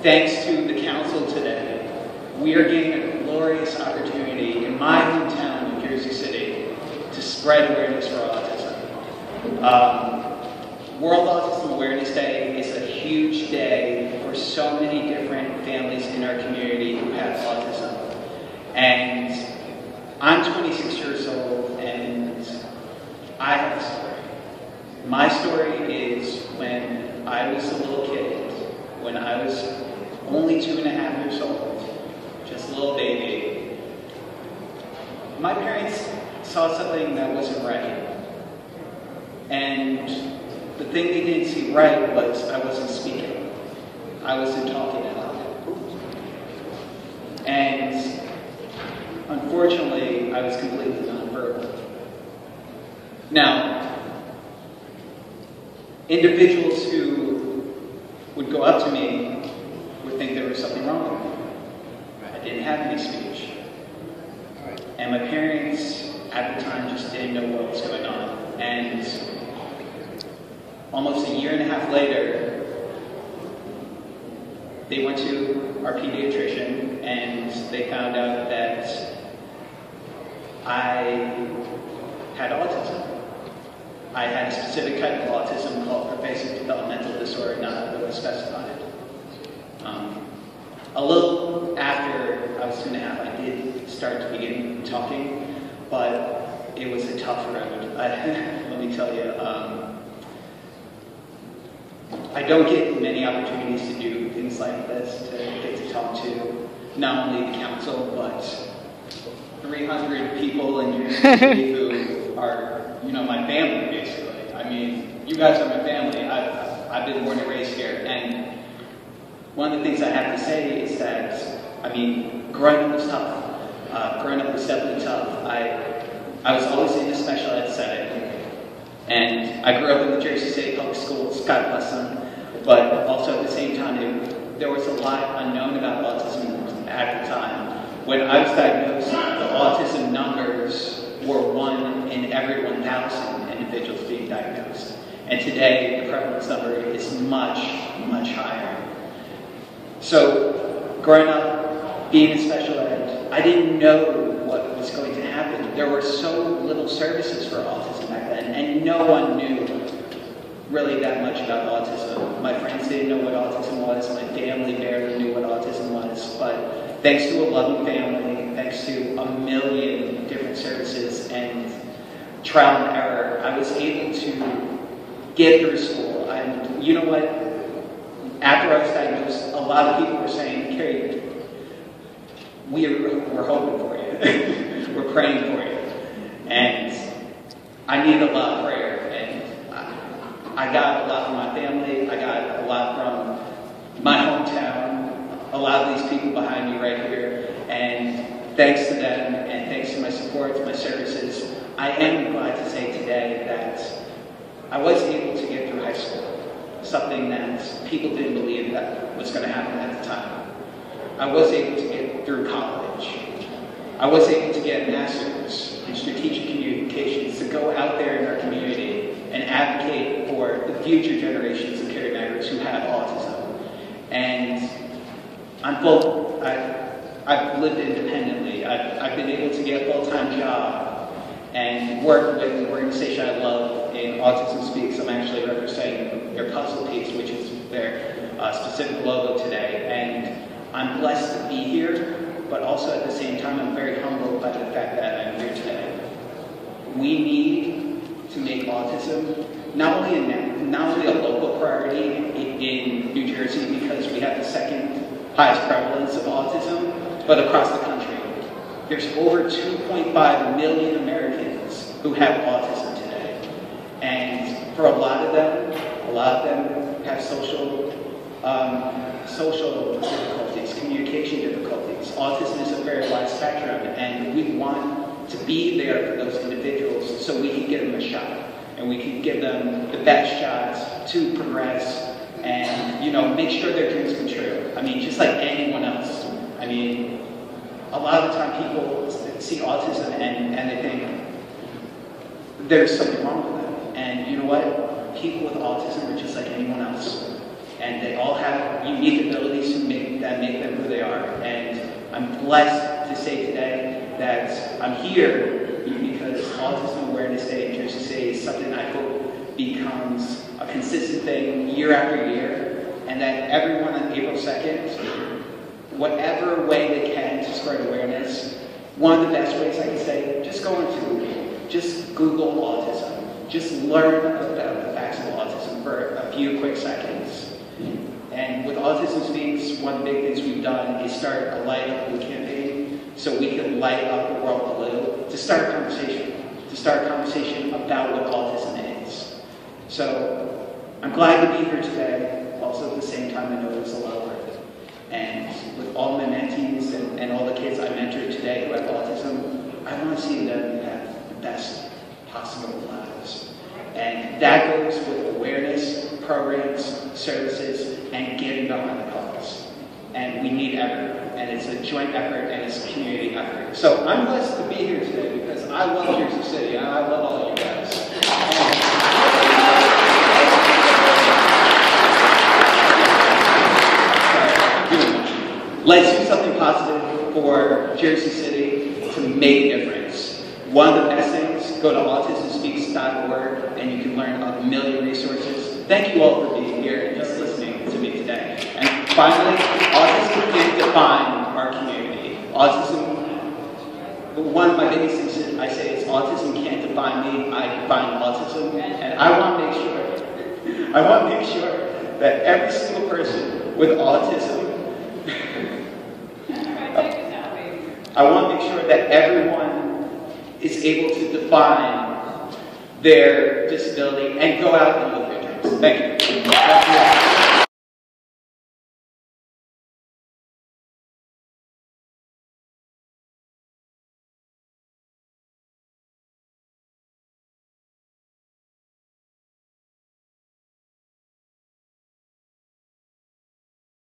thanks to the council today, we are getting a glorious opportunity in my hometown, New Jersey City, to spread awareness for autism. World Autism Awareness Day is a huge day for so many different families in our community who have autism. And I'm 26 years old, and I have a story. My story is when I was a little kid, when I was only 2.5 years old, just a little baby. My parents saw something that wasn't right. And the thing they didn't see right was I wasn't speaking. I wasn't talking at all. And unfortunately, I was completely nonverbal. Now, individuals who would go up to me would think there was something wrong with me. I didn't have any speech. And my parents at the time just didn't know what was going on. And almost 1.5 years later, they went to our pediatrician and they found out that I had autism. I had a specific type of autism called pervasive developmental disorder, not really specified. A little after I was 2.5, I did start to begin talking, but it was a tough road. Let me tell you, I don't get many opportunities to do things like this, to get to talk to not only the council, but 300 people in New York City who are, my family, basically. I mean, you guys are my family. I've been born and raised here. And one of the things I have to say is that, growing up was tough. Growing up was definitely tough. I was always in a special ed setting. And I grew up in the Jersey State Public Schools, God bless them. But also at the same time, there was a lot unknown about autism at the time. When I was diagnosed, the autism numbers were 1 in every 1,000 individuals being diagnosed. And today, the prevalence number is much, much higher. So, growing up, being in special ed, I didn't know what was going to happen. There were so little services for autism back then, and no one knew really that much about autism. My friends didn't know what autism was, my family barely knew what autism was, but thanks to a loving family, thanks to 1 million different services and trial and error, I was able to get through school. And you know what? After I was diagnosed, a lot of people were saying, Carrie, we're hoping for you. We're praying for you. And I needed a lot of prayer. And I got a lot from my family. I got a lot from my hometown. A lot of these people behind me right here. And thanks to them, and thanks to my support, my services, I am glad to say today that I was able to get through high school. Something that people didn't believe that was going to happen at the time. I was able to get through college. I was able to get a master's in strategic communications to go out there in our community and advocate for the future generations of caregivers who have autism. And I've lived independently. I've been able to get a full-time job and work with an organization I love in Autism Speaks. I'm actually representing their puzzle piece, which is their specific logo today. And I'm blessed to be here, but also at the same time, I'm very humbled by the fact that I'm here today. We need to make autism not only a local priority in New Jersey, because we have the second highest prevalence of autism, but across the country. There's over 2.5 million Americans who have autism today. And for a lot of them have social difficulties, communication difficulties. Autism is a very wide spectrum, and we want to be there for those individuals so we can give them a shot, and we can give them the best shots to progress and, make sure their dreams come true. Just like anyone else. A lot of the time people see autism and they think there's something wrong with them. And you know what? People with autism are just like anyone else. And they all have unique abilities that make them who they are. And I'm blessed to say today that I'm here because Autism Awareness Day in Jersey City is something I hope becomes a consistent thing year after year, and that everyone on April 2nd, whatever way they can to spread awareness, one of the best ways I can say, just go into Google. Just Google autism. Just learn about the facts of autism for a few quick seconds. And with Autism Speaks, one of the big things we've done is start a Light Up Blue campaign so we can light up the world blue to start a conversation about what autism is. So I'm glad to be here today. Also at the same time, I know it's a lot of work. And with all my mentees and all the kids I mentored today who have autism, I want to see them have the best possible lives. And that goes with awareness, programs, services, and getting behind the cause. And we need effort, and it's a joint effort, and it's a community effort. So I'm blessed to be here today because I love Jersey City, and I love all of you guys. Let's do something positive for Jersey City to make a difference. One of the best things, go to autismspeaks.org and you can learn a million resources. Thank you all for being here and just listening to me today. And finally, autism can't define our community. One of my biggest things I say is autism can't define me, I define autism. And I want to make sure that every single person with autism, I want to make sure that everyone is able to define their disability and go out and live their dreams. Thank you.